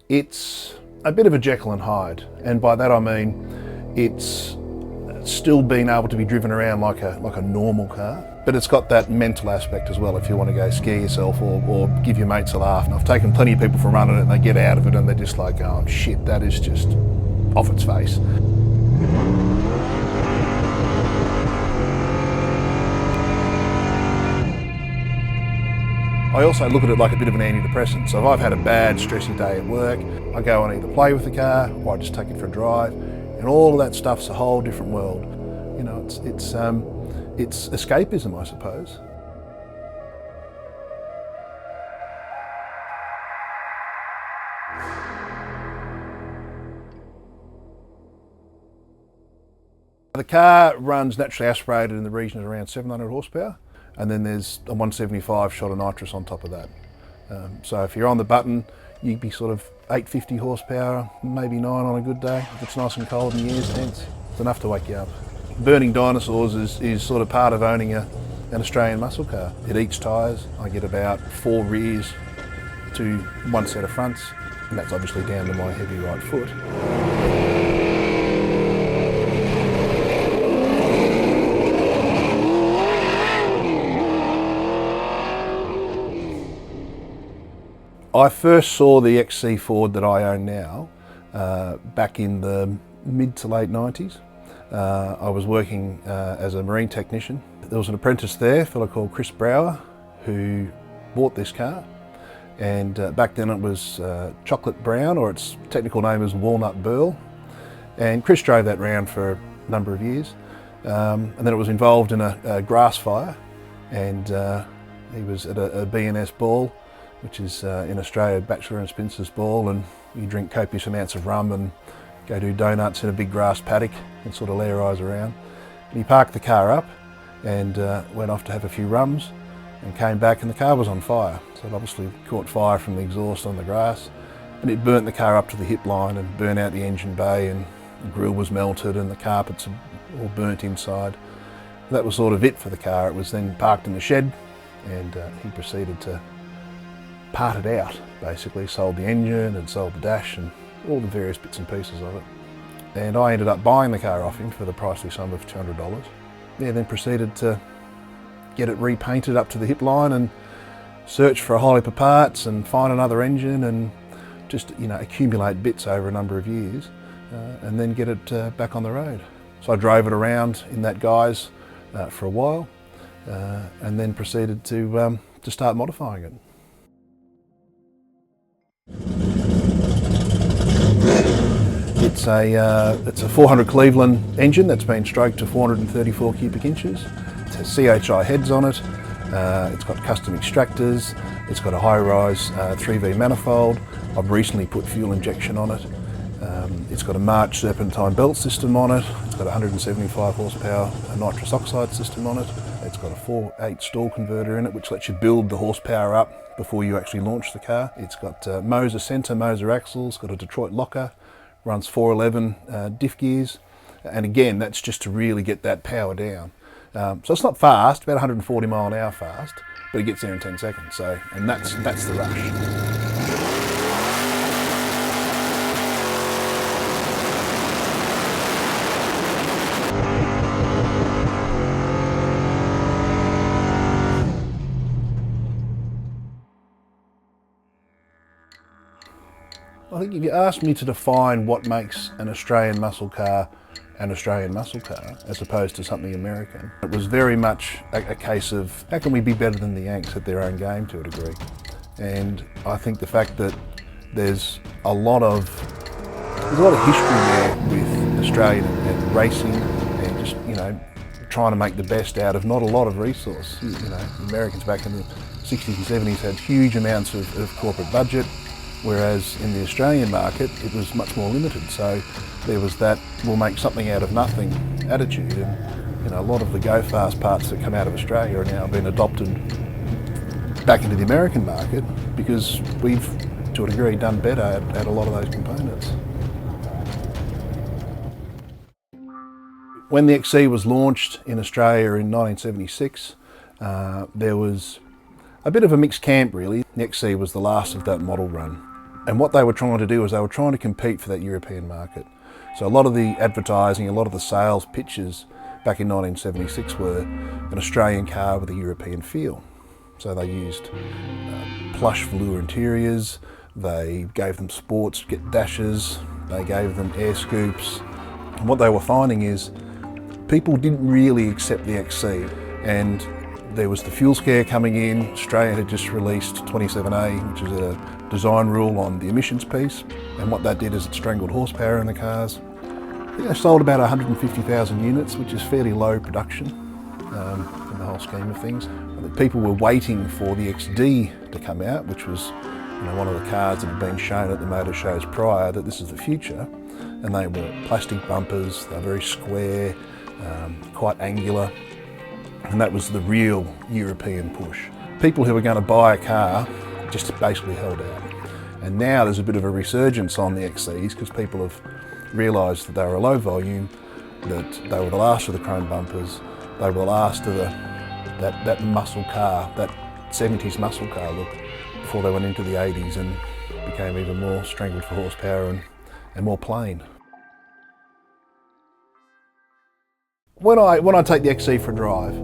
It's a bit of a Jekyll and Hyde, and by that I mean it's still being able to be driven around like a normal car, but it's got that mental aspect as well if you want to go ski yourself or give your mates a laugh. And I've taken plenty of people for running it and they get out of it and they're just like, oh shit, that is just off its face. I also look at it like a bit of an antidepressant. So if I've had a bad, stressy day at work, I go and either play with the car or I just take it for a drive, and all of that stuff's a whole different world. You know, it's escapism, I suppose. The car runs naturally aspirated in the region of around 700 horsepower. And then there's a 175 shot of nitrous on top of that. So if you're on the button, you'd be sort of 850 horsepower, maybe 9 on a good day. If it's nice and cold and the air's tense, it's enough to wake you up. Burning dinosaurs is sort of part of owning an Australian muscle car. It eats tyres. I get about 4 rears to 1 set of fronts, and that's obviously down to my heavy right foot. I first saw the XC Ford that I own now back in the mid to late 90s. I was working as a marine technician. There was an apprentice there, a fellow called Chris Brower, who bought this car. And back then it was chocolate brown, or its technical name is walnut burl. And Chris drove that round for a number of years. And then it was involved in a grass fire. And he was at a B&S ball, which is in Australia, Bachelor and Spinster's Ball, and you drink copious amounts of rum and go do donuts in a big grass paddock and sort of layer eyes around. And he parked the car up and went off to have a few rums and came back and the car was on fire. So it obviously caught fire from the exhaust on the grass, and it burnt the car up to the hip line and burnt out the engine bay, and the grille was melted and the carpets all burnt inside. That was sort of it for the car. It was then parked in the shed, and he proceeded to part it out, basically. Sold the engine and sold the dash and all the various bits and pieces of it. And I ended up buying the car off him for the pricely sum of $200. Yeah, then proceeded to get it repainted up to the hip line and search for a whole heap of parts and find another engine and just, you know, accumulate bits over a number of years and then get it back on the road. So I drove it around in that guise for a while and then proceeded to start modifying it. It's a 400 Cleveland engine that's been stroked to 434 cubic inches. It has CHI heads on it. It's got custom extractors. It's got a high-rise 3V manifold. I've recently put fuel injection on it. It's got a March serpentine belt system on it. It's got a 175 horsepower nitrous oxide system on it. It's got a 4/8 stall converter in it, which lets you build the horsepower up before you actually launch the car. It's got Moser centre, Moser axles. It's got a Detroit locker. Runs 411 diff gears, and again, that's just to really get that power down. So it's not fast, about 140 mile an hour fast, but it gets there in 10 seconds. So, and that's the rush. I think if you asked me to define what makes an Australian muscle car an Australian muscle car as opposed to something American, it was very much a case of how can we be better than the Yanks at their own game to a degree. And I think the fact that there's a lot of history there with Australian and racing and just, you know, trying to make the best out of not a lot of resource. You know, Americans back in the 60s and 70s had huge amounts of corporate budget, whereas in the Australian market it was much more limited. So there was that we'll make something out of nothing attitude, and you know, a lot of the go fast parts that come out of Australia are now being adopted back into the American market because we've to a degree done better at a lot of those components. When the XC was launched in Australia in 1976, there was a bit of a mixed camp really. The XC was the last of that model run. And what they were trying to do is they were trying to compete for that European market. So a lot of the advertising, a lot of the sales pitches back in 1976 were an Australian car with a European feel. So they used plush velour interiors, they gave them sports dashes, they gave them air scoops. And what they were finding is people didn't really accept the XC, and there was the fuel scare coming in. Australia had just released 27A, which is a design rule on the emissions piece, and what that did is it strangled horsepower in the cars. I think they sold about 150,000 units, which is fairly low production in the whole scheme of things. I think people were waiting for the XD to come out, which was one of the cars that had been shown at the motor shows prior, that this is the future. And they were plastic bumpers, they were very square, quite angular, and that was the real European push. People who were going to buy a car just basically held out. And now there's a bit of a resurgence on the XCs because people have realised that they were a low volume, that they were the last of the chrome bumpers, they were the last of that muscle car, that 70s muscle car look, before they went into the 80s and became even more strangled for horsepower and more plain. When I take the XC for a drive,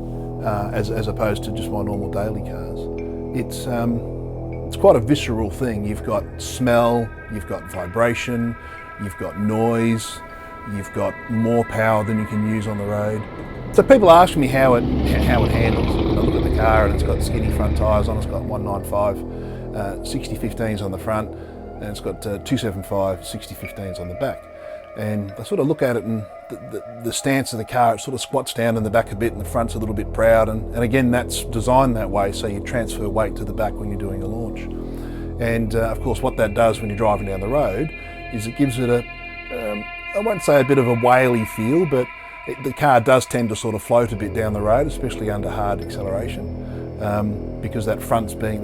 as opposed to just my normal daily cars, it's quite a visceral thing. You've got smell, you've got vibration, you've got noise, you've got more power than you can use on the road. So people ask me how it handles. I look at the car and it's got skinny front tyres on, it's got 195 60-15s on the front, and it's got 275 60-15s on the back. And I sort of look at it, and the stance of the car, it sort of squats down in the back a bit and the front's a little bit proud, and again that's designed that way so you transfer weight to the back when you're doing a launch. And of course what that does when you're driving down the road is it gives it I won't say a bit of a whaley feel, but the car does tend to sort of float a bit down the road, especially under hard acceleration, because that front's being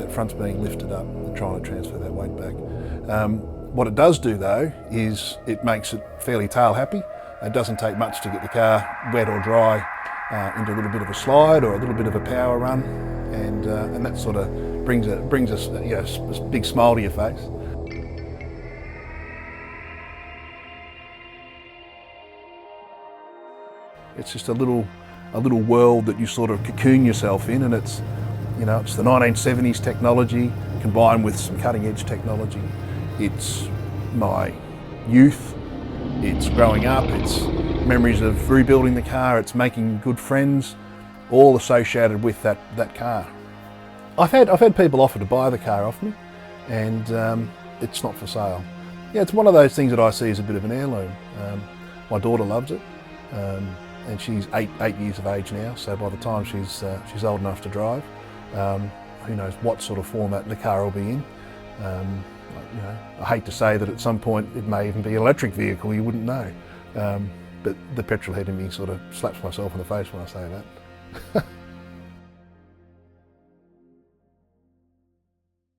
lifted up and trying to transfer that weight back. What it does do though is it makes it fairly tail happy. It doesn't take much to get the car wet or dry into a little bit of a slide or a little bit of a power run, and that sort of brings us a big smile to your face. It's just a little world that you sort of cocoon yourself in, and it's the 1970s technology combined with some cutting edge technology. It's my youth, it's growing up, it's memories of rebuilding the car, it's making good friends, all associated with that car. I've had people offer to buy the car off me, and it's not for sale. Yeah, it's one of those things that I see as a bit of an heirloom. My daughter loves it, and she's eight years of age now, so by the time she's old enough to drive, who knows what sort of format the car will be in. I hate to say that at some point it may even be an electric vehicle, you wouldn't know. But the petrol head in me sort of slaps myself in the face when I say that.